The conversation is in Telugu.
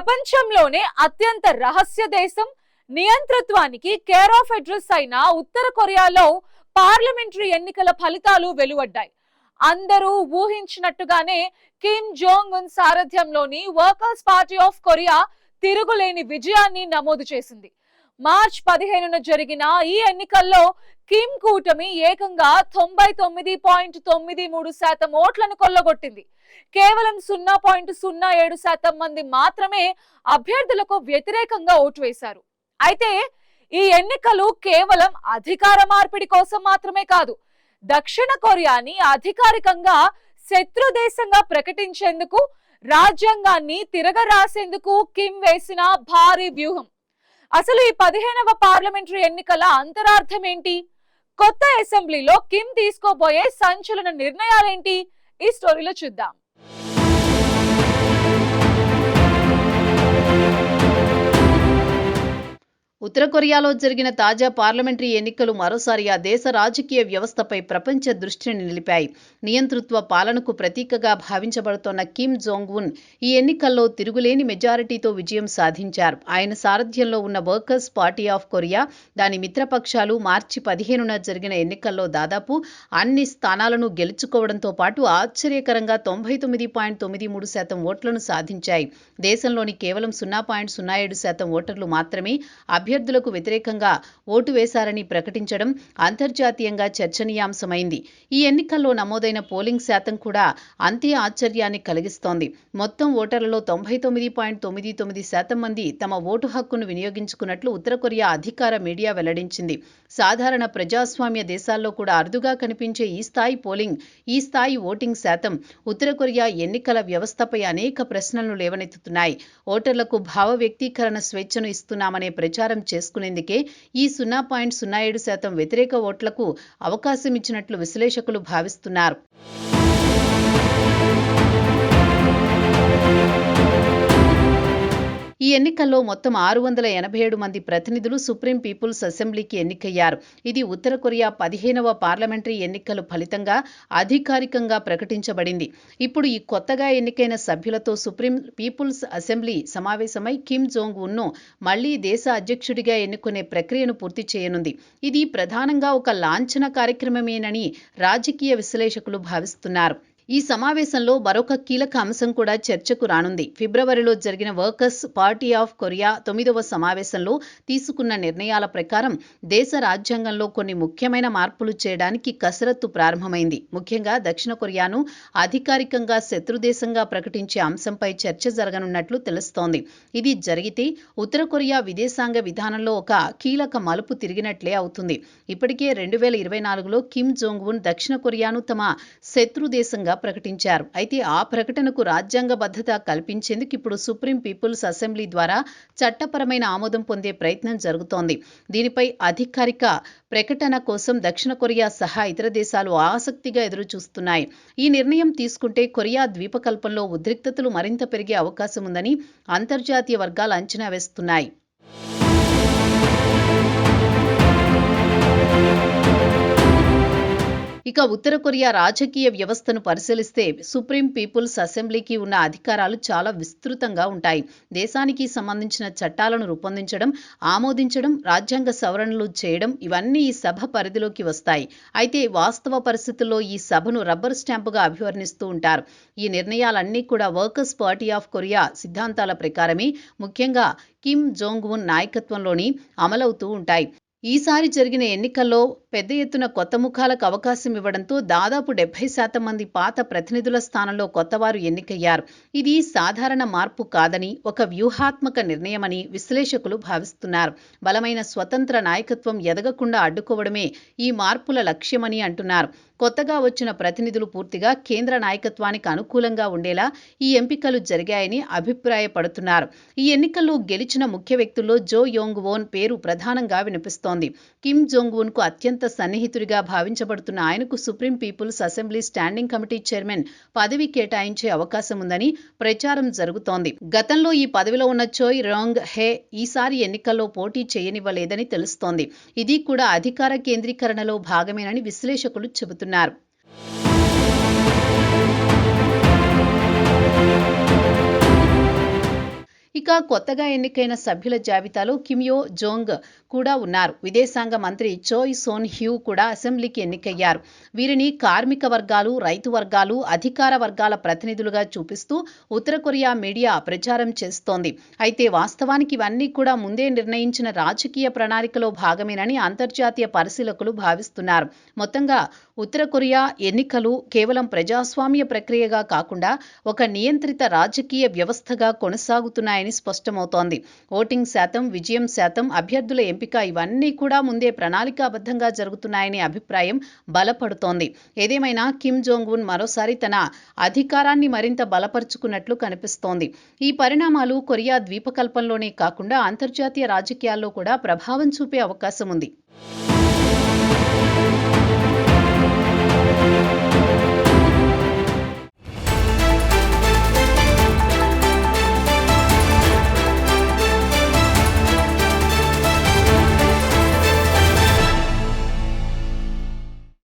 ప్రపంచంలోనే అత్యంత రహస్య దేశం, నియంతృత్వానికి కేర్ ఆఫ్ అడ్రస్ అయిన ఉత్తర కొరియాలో పార్లమెంటరీ ఎన్నికల ఫలితాలు వెలువడ్డాయి. అందరూ ఊహించినట్టుగానే కిమ్ జోంగ్ ఉన్ సారథ్యంలోని వర్కర్స్ పార్టీ ఆఫ్ కొరియా తిరుగులేని విజయాన్ని నమోదు చేసింది. మార్చ్ 15న జరిగిన ఈ ఎన్నికల్లో కిమ్ కూటమి ఏకంగా 99.93% ఓట్లను కొల్లగొట్టింది. కేవలం 0.07% మంది మాత్రమే అభ్యర్థులకు వ్యతిరేకంగా ఓటు వేశారు. అయితే ఈ ఎన్నికలు కేవలం అధికార మార్పిడి కోసం మాత్రమే కాదు, దక్షిణ కొరియాని అధికారికంగా శత్రు దేశంగా ప్రకటించేందుకు, రాజ్యాంగాన్ని తిరగరాసేందుకు కిమ్ వేసిన భారీ వ్యూహం. అసలు ఈ 15వ పార్లమెంటరీ ఎన్నికల అంతరార్థం ఏంటి? కొత్త అసెంబ్లీలో కిమ్ తీసుకోబోయే సంచలన నిర్ణయాలేంటి? ఈ స్టోరీలో చూద్దాం. ఉత్తర కొరియాలో జరిగిన తాజా పార్లమెంటరీ ఎన్నికలు మరోసారి ఆ దేశ రాజకీయ వ్యవస్థపై ప్రపంచ దృష్టిని నిలిపాయి. నియంతృత్వ పాలనకు ప్రతీకగా భావించబడుతోన్న కిమ్ జోంగ్ ఉన్ ఈ ఎన్నికల్లో తిరుగులేని మెజారిటీతో విజయం సాధించారు. ఆయన సారథ్యంలో ఉన్న వర్కర్స్ పార్టీ ఆఫ్ కొరియా, దాని మిత్రపక్షాలు మార్చి 15న జరిగిన ఎన్నికల్లో దాదాపు అన్ని స్థానాలను గెలుచుకోవడంతో పాటు ఆశ్చర్యకరంగా 99.93% ఓట్లను సాధించాయి. దేశంలోని కేవలం 0.07% ఓటర్లు మాత్రమే అభ్యర్థులకు వ్యతిరేకంగా ఓటు వేశారని ప్రకటించడం అంతర్జాతీయంగా చర్చనీయాంశమైంది. ఈ ఎన్నికల్లో నమోదైన పోలింగ్ శాతం కూడా అంతే ఆశ్చర్యాన్ని కలిగిస్తోంది. మొత్తం ఓటర్లలో 99.99% మంది తమ ఓటు హక్కును వినియోగించుకున్నట్లు ఉత్తర కొరియా అధికార మీడియా వెల్లడించింది. సాధారణ ప్రజాస్వామ్య దేశాల్లో కూడా అరుదుగా కనిపించే ఈ స్థాయి ఓటింగ్ శాతం ఉత్తర కొరియా ఎన్నికల వ్యవస్థపై అనేక ప్రశ్నలను లేవనెత్తుతున్నాయి. ఓటర్లకు భావ వ్యక్తీకరణ స్వేచ్ఛను ఇస్తున్నామనే ప్రచారం చేసుకునేందుకే ఈ 0.07% వ్యతిరేక ఓట్లకు అవకాశం ఇచ్చినట్లు విశ్లేషకులు భావిస్తున్నారు. ఈ ఎన్నికల్లో మొత్తం 687 మంది ప్రతినిధులు సుప్రీం పీపుల్స్ అసెంబ్లీకి ఎన్నికయ్యారు. ఇది ఉత్తర కొరియా 15వ పార్లమెంటరీ ఎన్నికల ఫలితంగా అధికారికంగా ప్రకటించబడింది. ఇప్పుడు ఈ కొత్తగా ఎన్నికైన సభ్యులతో సుప్రీం పీపుల్స్ అసెంబ్లీ సమావేశమై కిమ్ జోంగ్ ఉన్ను మళ్లీ దేశ అధ్యక్షుడిగా ఎన్నుకునే ప్రక్రియను పూర్తి చేయనుంది. ఇది ప్రధానంగా ఒక లాంఛన కార్యక్రమమేనని రాజకీయ విశ్లేషకులు భావిస్తున్నారు. ఈ సమావేశంలో మరొక కీలక అంశం కూడా చర్చకు రానుంది. ఫిబ్రవరిలో జరిగిన వర్కర్స్ పార్టీ ఆఫ్ కొరియా 9వ సమావేశంలో తీసుకున్న నిర్ణయాల ప్రకారం దేశ రాజ్యాంగంలో కొన్ని ముఖ్యమైన మార్పులు చేయడానికి కసరత్తు ప్రారంభమైంది. ముఖ్యంగా దక్షిణ కొరియాను అధికారికంగా శత్రుదేశంగా ప్రకటించే అంశంపై చర్చ జరగనున్నట్లు తెలుస్తోంది. ఇది జరిగితే ఉత్తర కొరియా విదేశాంగ విధానంలో ఒక కీలక మలుపు తిరిగినట్లే అవుతుంది. ఇప్పటికే 2024లో కిమ్ జోంగ్ ఉన్ దక్షిణ కొరియాను తమ శత్రుదేశంగా ప్రకటించారు. అయితే ఆ ప్రకటనకు రాజ్యాంగబద్ధత కల్పించేందుకు ఇప్పుడు సుప్రీం పీపుల్స్ అసెంబ్లీ ద్వారా చట్టపరమైన ఆమోదం పొందే ప్రయత్నం జరుగుతోంది. దీనిపై అధికారిక ప్రకటన కోసం దక్షిణ కొరియా సహా ఇతర దేశాలు ఆసక్తిగా ఎదురుచూస్తున్నాయి. ఈ నిర్ణయం తీసుకుంటే కొరియా ద్వీపకల్పంలో ఉద్రిక్తతలు మరింత పెరిగే అవకాశం ఉందని అంతర్జాతీయ వర్గాలు అంచనా వేస్తున్నాయి. ఇక ఉత్తర కొరియా రాజకీయ వ్యవస్థను పరిశీలిస్తే సుప్రీం పీపుల్స్ అసెంబ్లీకి ఉన్న అధికారాలు చాలా విస్తృతంగా ఉంటాయి. దేశానికి సంబంధించిన చట్టాలను రూపొందించడం, ఆమోదించడం, రాజ్యాంగ సవరణలు చేయడం ఇవన్నీ ఈ సభ పరిధిలోకి వస్తాయి. అయితే వాస్తవ పరిస్థితుల్లో ఈ సభను రబ్బర్ స్టాంపుగా అభివర్ణిస్తూ ఉంటారు. ఈ నిర్ణయాలన్నీ కూడా వర్కర్స్ పార్టీ ఆఫ్ కొరియా సిద్ధాంతాల ప్రకారమే, ముఖ్యంగా కిమ్ జోంగ్ ఉన్ నాయకత్వంలోని అమలవుతూ ఉంటాయి. ఈసారి జరిగిన ఎన్నికల్లో పెద్ద ఎత్తున కొత్త ముఖాలకు అవకాశం ఇవ్వడంతో దాదాపు 70% మంది పాత ప్రతినిధుల స్థానంలో కొత్తవారు ఎన్నికయ్యారు. ఇది సాధారణ మార్పు కాదని, ఒక వ్యూహాత్మక నిర్ణయమని విశ్లేషకులు భావిస్తున్నారు. బలమైన స్వతంత్ర నాయకత్వం ఎదగకుండా అడ్డుకోవడమే ఈ మార్పుల లక్ష్యమని అంటున్నారు. కొత్తగా వచ్చిన ప్రతినిధులు పూర్తిగా కేంద్ర నాయకత్వానికి అనుకూలంగా ఉండేలా ఈ ఎంపికలు జరిగాయని అభిప్రాయపడుతున్నారు. ఈ ఎన్నికల్లో గెలిచిన ముఖ్య వ్యక్తుల్లో జో యోంగ్ వోన్ పేరు ప్రధానంగా వినిపిస్తోంది. కిమ్ జోంగ్ ఉన్ కు అత్యంత సన్నిహితుడిగా భావించబడుతున్న ఆయనకు supreme people's assembly standing committee chairman పదవి కేటాయించే అవకాశం ఉందని ప్రచారం జరుగుతోంది. గతంలో ఈ పదవిలో ఉన్న చోయ్ రాంగ్ హే ఈసారి ఎన్నికల్లో పోటీ చేయనివ్వలేదని తెలుస్తోంది. ఇది కూడా అధికార కేంద్రీకరణలో భాగమేనని విశ్లేషకులు చెబుతున్నారు. ఇక కొత్తగా ఎన్నికైన సభ్యుల జాబితాలో కిమ్ యో జోంగ్ కూడా ఉన్నారు. విదేశాంగ మంత్రి చోయ్ సోన్ హ్యూ కూడా అసెంబ్లీకి ఎన్నికయ్యారు. వీరిని కార్మిక వర్గాలు, రైతు వర్గాలు, అధికార వర్గాల ప్రతినిధులుగా చూపిస్తూ ఉత్తర కొరియా మీడియా ప్రచారం చేస్తోంది. అయితే వాస్తవానికి ఇవన్నీ కూడా ముందే నిర్ణయించిన రాజకీయ ప్రణాళికలో భాగమేనని అంతర్జాతీయ పరిశీలకులు భావిస్తున్నారు. మొత్తంగా ఉత్తర కొరియా ఎన్నికలు కేవలం ప్రజాస్వామ్య ప్రక్రియగా కాకుండా ఒక నియంత్రిత రాజకీయ వ్యవస్థగా కొనసాగుతున్నాయని స్పష్టమవుతోంది. ఓటింగ్ శాతం, విజయం శాతం, అభ్యర్థుల ఎంపిక ఇవన్నీ కూడా ముందే ప్రణాళికాబద్ధంగా జరుగుతున్నాయనే అభిప్రాయం బలపడుతోంది. ఏదేమైనా కిమ్ జోంగ్ ఉన్ మరోసారి తన అధికారాన్ని మరింత బలపరుచుకున్నట్లు కనిపిస్తోంది. ఈ పరిణామాలు కొరియా ద్వీపకల్పంలోనే కాకుండా అంతర్జాతీయ రాజకీయాల్లో కూడా ప్రభావం చూపే అవకాశం ఉంది.